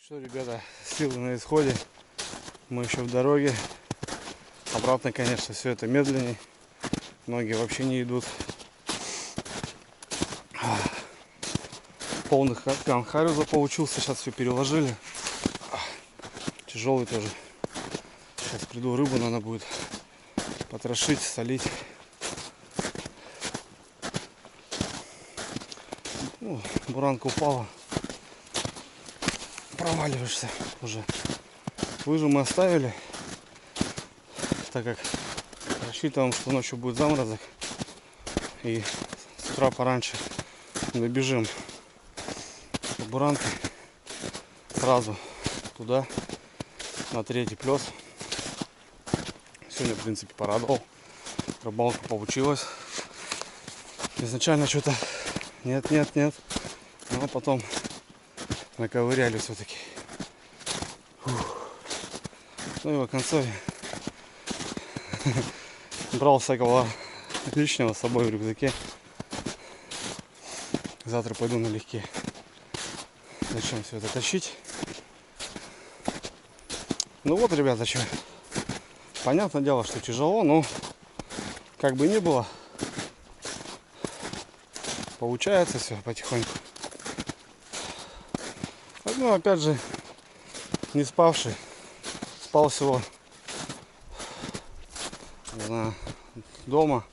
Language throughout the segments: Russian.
Что, ребята, силы на исходе. Мы еще в дороге. Обратно, конечно, все это медленнее. Ноги вообще не идут. Полных анхариуза получился. Сейчас все переложили. Тяжелый тоже. Сейчас приду, рыбу надо будет потрошить, солить. Ну, буранка упала. Проваливаешься уже. Лыжу мы оставили, так как рассчитываем, что ночью будет заморозок. И с утра пораньше добежим до буранки. Сразу туда, на третий плес. Сегодня, в принципе, порадовал. Рыбалка получилась. Изначально что-то нет. Но потом наковыряли все-таки. Ну и в конце брал всякого лишнего с собой в рюкзаке. Завтра пойду налегке. Зачем все это тащить? Ну вот, ребята, что. Понятное дело, что тяжело, но как бы ни было, получается все потихоньку. Ну, опять же, не спавший. Спал всего, не знаю, дома.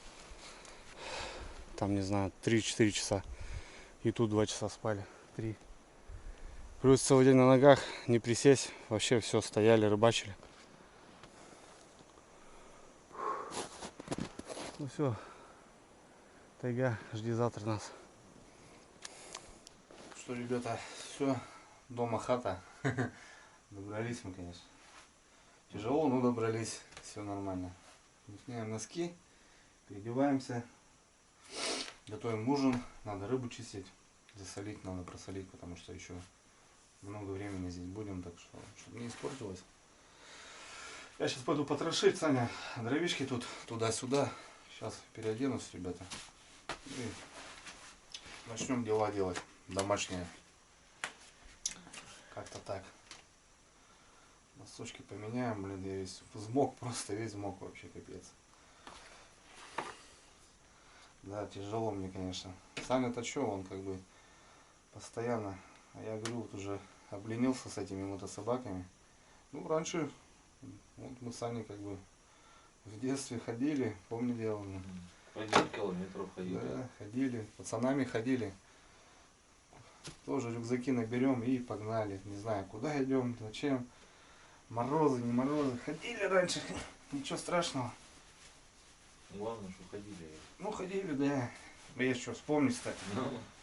Там, не знаю, 3-4 часа. И тут 2 часа спали. 3. Плюс целый день на ногах, не присесть. Вообще все, стояли, рыбачили. Ну все, тайга, жди завтра нас. Что, ребята, все, дома хата. Добрались мы, конечно. Тяжело, но добрались. Все нормально. Снимаем носки, переодеваемся, готовим ужин. Надо рыбу чистить, засолить, надо просолить, потому что еще много времени здесь будем, так что чтобы не испортилось. Я сейчас пойду потрошить, Саня, дровишки тут туда-сюда. Сейчас переоденусь, ребята, и начнем дела делать домашние. Как-то так. Носочки поменяем, блин, я весь взмок, просто весь взмок, вообще капец. Да, тяжело мне, конечно. Саня-то что, он как бы постоянно, а я говорю, вот уже обленился с этими мотособаками. Ну, раньше, вот мы с Саней как бы в детстве ходили, помню дело. 1 километров ходили. Да, ходили, пацанами ходили. Тоже рюкзаки наберем и погнали. Не знаю, куда идем, зачем. Морозы, не морозы. Ходили раньше, ничего страшного. Главное, что ходили. Ну, ходили, да. Есть что вспомнить, кстати.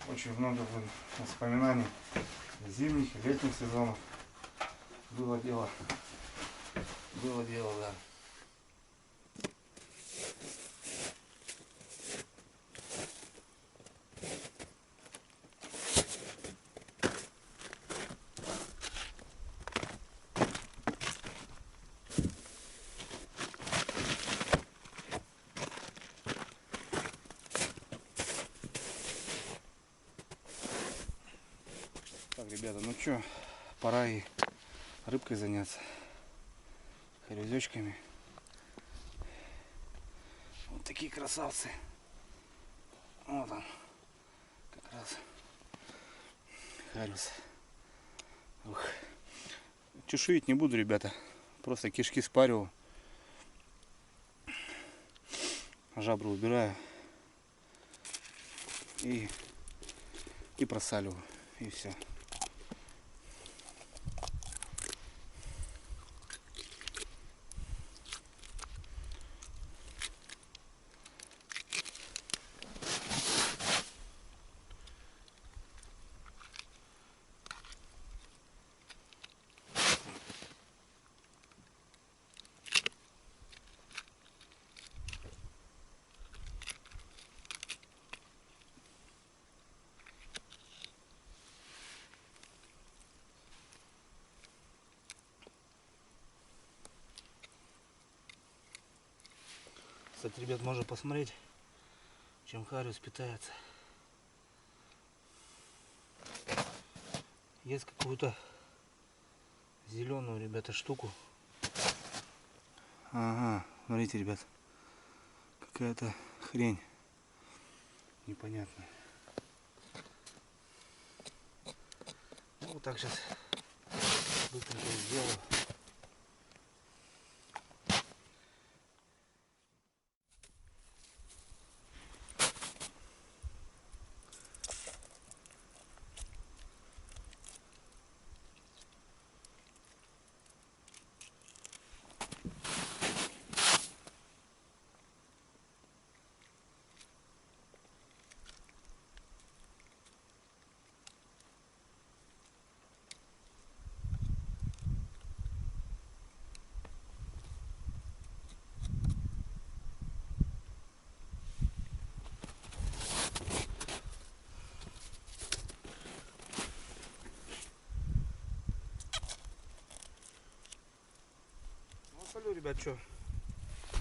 Очень много воспоминаний зимних и летних сезонов. Было дело. Было дело, да. Так, ребята, ну что, пора и рыбкой заняться, хорезечками. Вот такие красавцы. Вот он, как раз хариус. Ух. Чешуить не буду, ребята, просто кишки спариваю, жабру убираю и просаливаю, и все. Кстати, ребят, можно посмотреть, чем хариус питается. Есть какую-то зеленую, ребята, штуку. Ага, смотрите, ребят, какая-то хрень непонятная. Ну, вот так сейчас быстренько сделаю. Солю, ребят, что?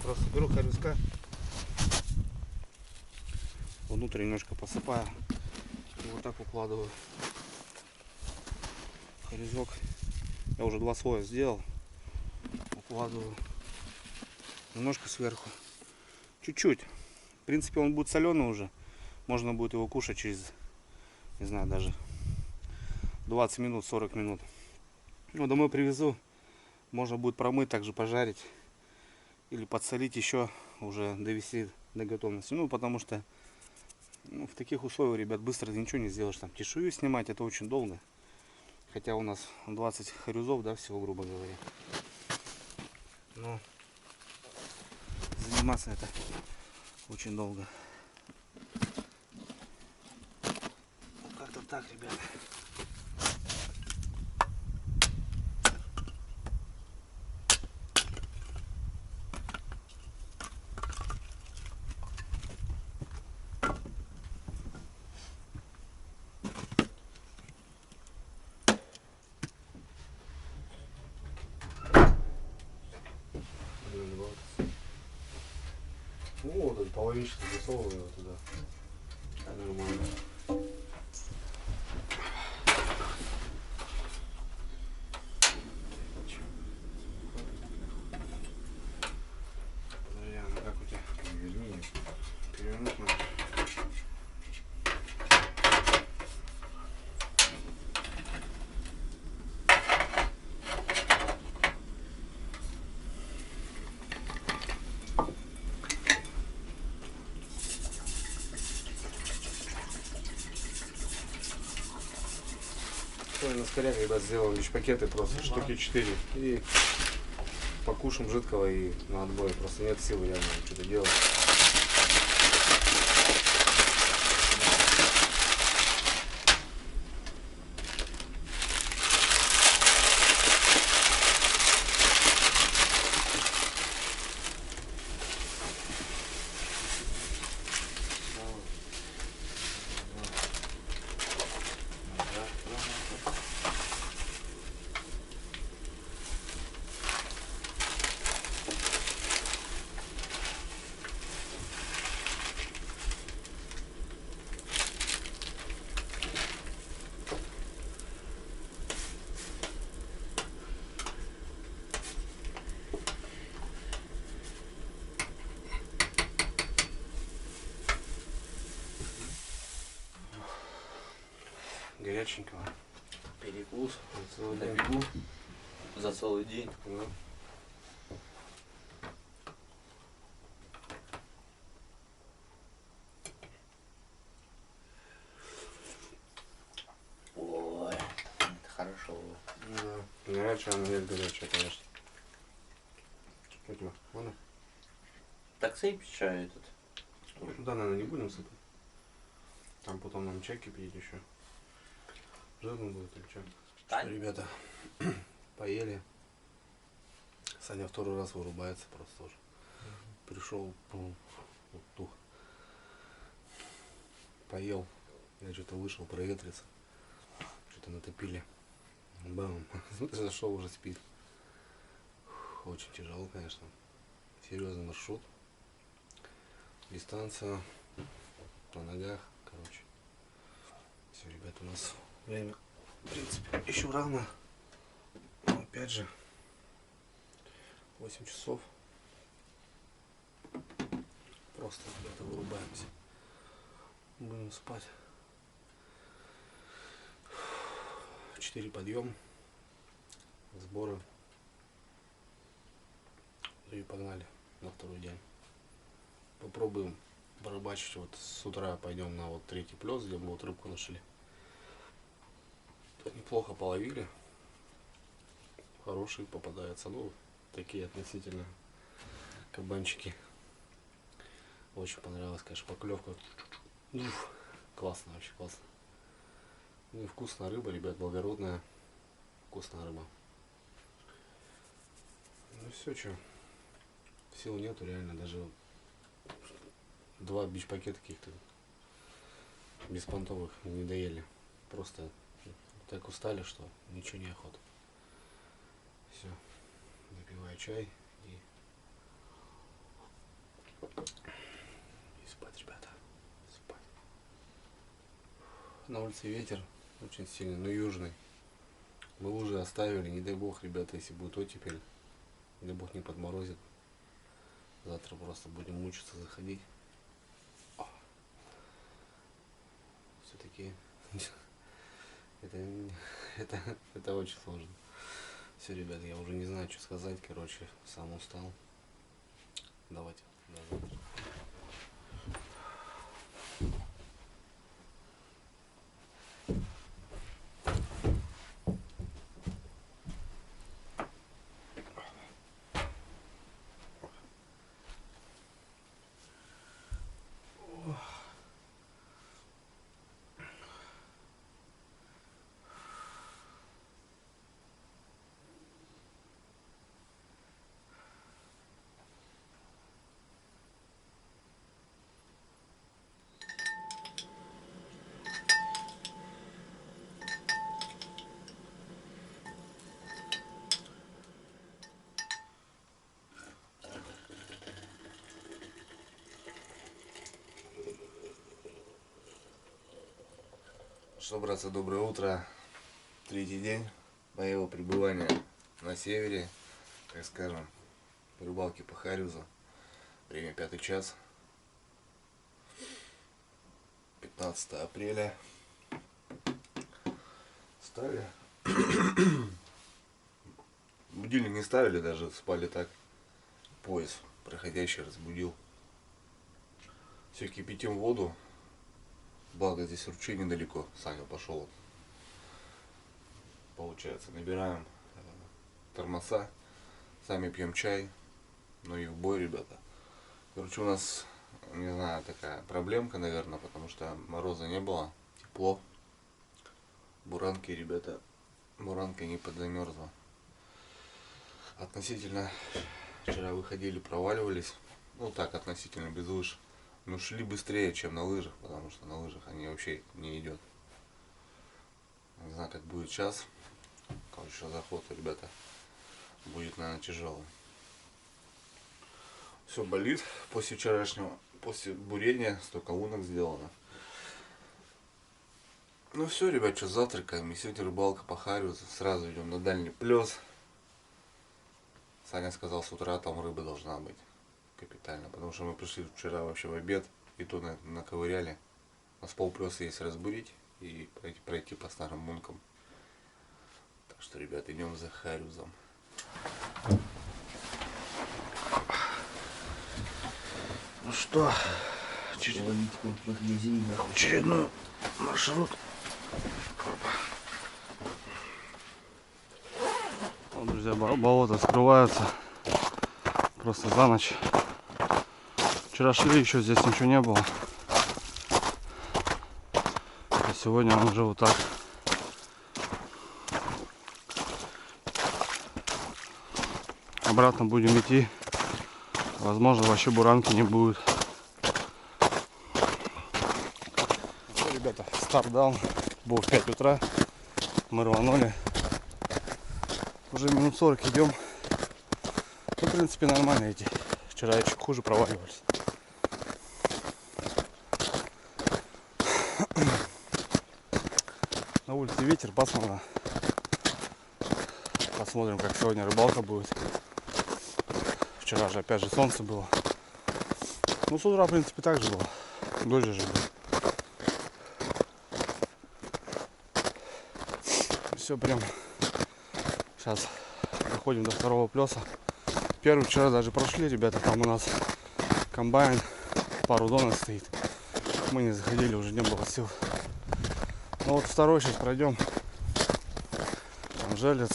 Просто беру хорюзка, внутрь немножко посыпаю и вот так укладываю хорюзок. Я уже 2 слоя сделал. Укладываю немножко сверху, чуть-чуть. В принципе, он будет соленый уже. Можно будет его кушать через, не знаю, даже 20 минут, 40 минут. Ну, домой привезу. Можно будет промыть, также пожарить. Или подсолить еще, уже довести до готовности. Ну, потому что в таких условиях, ребят, быстро ты ничего не сделаешь. Там чешую снимать, это очень долго. Хотя у нас 20 хорюзов, да, всего, грубо говоря. Но заниматься это очень долго. Как-то так, ребят. Ну вот он половинчато засовываю его туда. Нормально. Подожди, ну как у тебя? Верни. Перевернуть надо. На скоряк, ребят, сделал лишь пакеты просто, штуки 4. И покушаем жидкого и на отбой. Просто нет силы реально что-то делать. Горяченького. Перекус За целый на день. бегу за целый день. Да. Ой, это хорошо. Да. Горячая, она нет горячая, конечно. Что тебе? Ладно? Так сыпь чай этот. Да, наверное, не будем сыпать. Там потом нам чай кипятить еще. Жирно будет или что? Да. Что, ребята, поели. Саня второй раз вырубается просто тоже. Пришел, вот тух. Поел. Я что-то вышел проветриться. Что-то натопили. Бам. Зашел, уже спит. Очень тяжело, конечно. Серьезный маршрут. Дистанция на ногах, короче. Все, ребята, у нас время, в принципе, еще рано. 5 опять же 8 часов. Просто где-то вырубаемся. Будем спать. 4 подъем, сборы. И погнали на второй день. Попробуем порыбачить. Вот с утра пойдем на вот третий плес, где мы вот рыбку нашли. Неплохо половили. Хорошие попадаются. Ну, такие относительно кабанчики. Очень понравилась, конечно, поклевка. Классно, вообще классно. Ну и вкусная рыба, ребят, благородная. Вкусная рыба. Ну все, что. Сил нету, реально, даже 2 бич-пакета каких-то беспонтовых не доели. Просто так устали, что ничего не охота. Все, запиваю чай и спать, ребята, спать. На улице ветер очень сильный, но южный. Мы лужи оставили, не дай бог, ребята, если будет оттепель, не дай бог не подморозит. Завтра просто будем мучиться заходить. Все-таки это очень сложно. Все, ребят, я уже не знаю, что сказать. Короче, сам устал. Давайте до завтра. Что, братцы, доброе утро. Третий день моего пребывания на севере, так скажем, рыбалки по Харюзу. Время 5 час. 15 апреля. Стали. Будильник не ставили, даже спали так. Поезд проходящий разбудил. Все, кипятим воду. Благо здесь ручей недалеко. Саня пошел. Получается, набираем термоса. Сами пьем чай. Ну и в бой, ребята. Короче, у нас, не знаю, такая проблемка, наверное, потому что мороза не было. Тепло. Буранки, ребята. Буранка не подзамерзла. Относительно вчера выходили, проваливались. Ну так, относительно без лыж. Но шли быстрее, чем на лыжах, потому что на лыжах они вообще не идет. Не знаю, как будет сейчас. Короче, заход, ребята, будет, наверное, тяжелый. Все болит после вчерашнего, после бурения, столько лунок сделано. Ну все, ребят, что завтракаем. И сегодня рыбалка по Харюзу. Сразу идем на дальний плес. Саня сказал, с утра там рыба должна быть. Капитально. Потому что мы пришли вчера вообще в обед. И то наковыряли. У нас полплеса есть разбурить. И пройти по старым мункам. Так что, ребят, идем за Харюзом. Ну что, очередной маршрут. Вот, друзья, болото скрывается просто за ночь. Вчера шли, еще здесь ничего не было. А сегодня он уже вот так. Обратно будем идти. Возможно, вообще буранки не будет. Все, ребята, старт даун. Был в 5 утра. Мы рванули. Уже минут 40 идем. Ну, в принципе, нормально идти. Вчера еще хуже проваливались. На улице ветер, пасмурно. Посмотрим, как сегодня рыбалка будет. Вчера же опять же солнце было. Ну, с утра, в принципе, так же было. Дождь же был. Все прям. Сейчас доходим до второго плеса. Первый вчера даже прошли, ребята. Там у нас комбайн, пару донок стоит. Мы не заходили, уже не было сил. Ну вот второй сейчас пройдем. Там желец.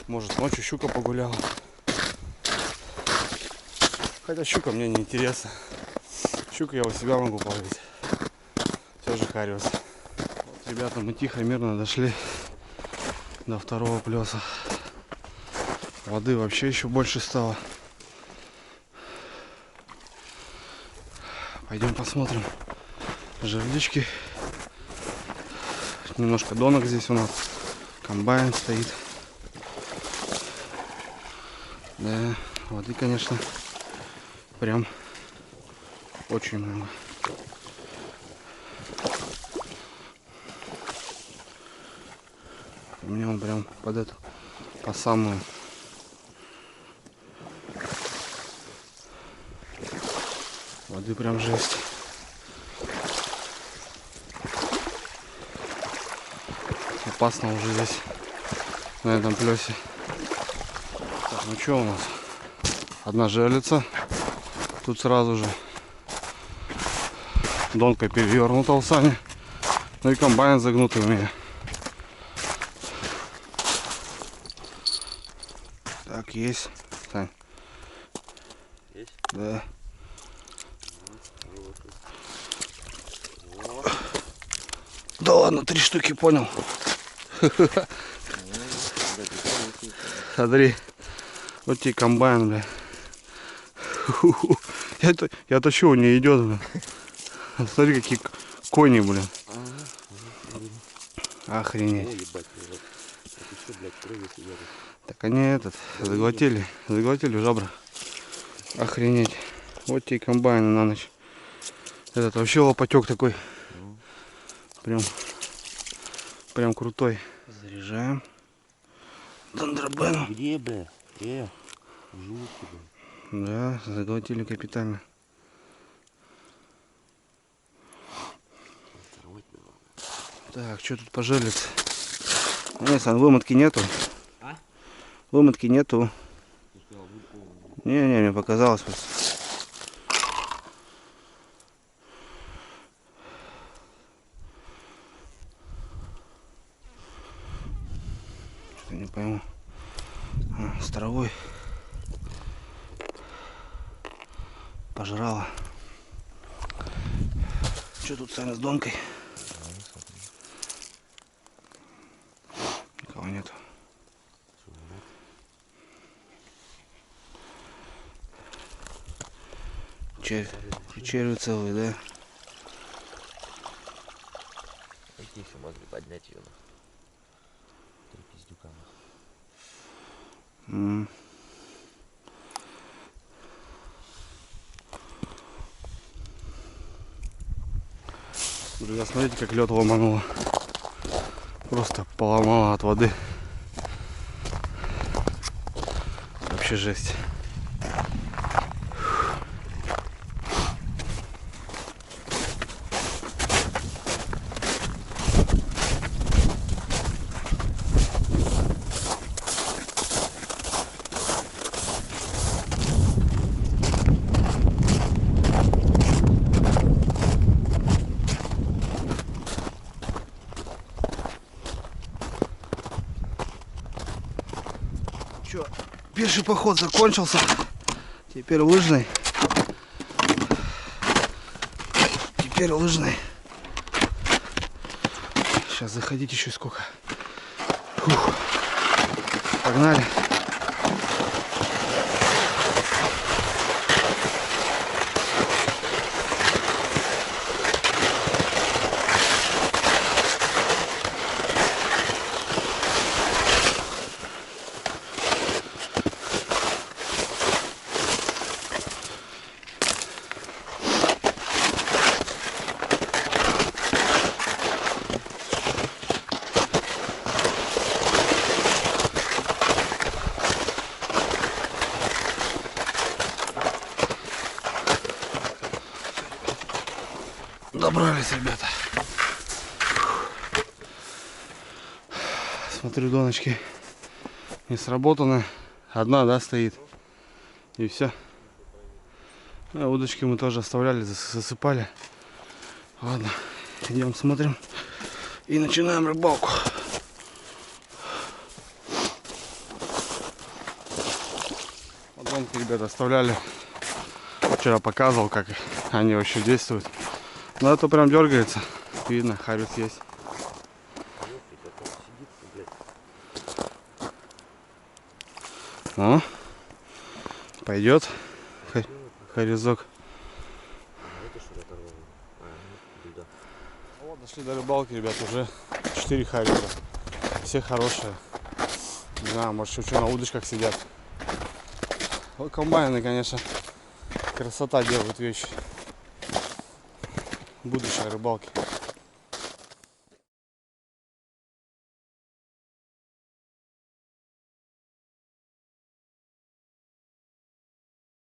Может, ночью щука погуляла. Хотя щука мне не интересна. Щука я у себя могу половить. Все же хариус. Вот, ребята, мы тихо, мирно дошли до второго плеса. Воды вообще еще больше стало. Пойдем посмотрим жерлички. Немножко донок здесь у нас. Комбайн стоит. Да, воды, конечно, прям очень много. У меня он прям под эту, по самую. Воды прям жесть. Опасно уже здесь, на этом плесе. Так, ну что у нас? Одна жерлица. Тут сразу же донка перевернута у Сани. Ну и комбайн загнутый у меня. Так, есть. Сань. Есть? Да. Да ладно, 3 штуки, понял. Смотри. Вот тебе комбайн, бля. Я тащу, он не идет, бля. Смотри, какие кони, блин. Охренеть. Так они заглотили жабры. Охренеть. Вот тебе комбайн на ночь. Этот вообще лопатек такой. Прям крутой. Заряжаем. Дандробену. Где, бля? Жутко, бля. Да, заглотили капитально. Так, что тут пожалится? Нет, Сан, вымотки нету. А? Вымотки нету. Не, мне показалось просто. Что-то не пойму. С травой пожрала. Что тут, Саня, с донкой? Никого нету. Червь целый, да? Эти еще могли поднять ее. Три пиздюка. Друзья, смотрите, как лед ломануло. Просто поломало от воды. Вообще жесть. Чё, пеший поход закончился. Теперь лыжный. Сейчас заходить еще сколько. Фух. Погнали. Добрались, ребята. Смотрю, доночки не сработаны. Одна, да, стоит. И все. А удочки мы тоже оставляли, засыпали. Ладно, идем смотрим. И начинаем рыбалку. Подонки, ребята, оставляли. Вчера показывал, как они вообще действуют. Но это прям дергается. Видно, харюс есть. Ну, пойдет харюзок. Вот, дошли до рыбалки, ребят, уже 4 харюза. Все хорошие. Не знаю, может, еще на удочках сидят. Вот комбайны, конечно, красота делают вещи. Будущее рыбалки.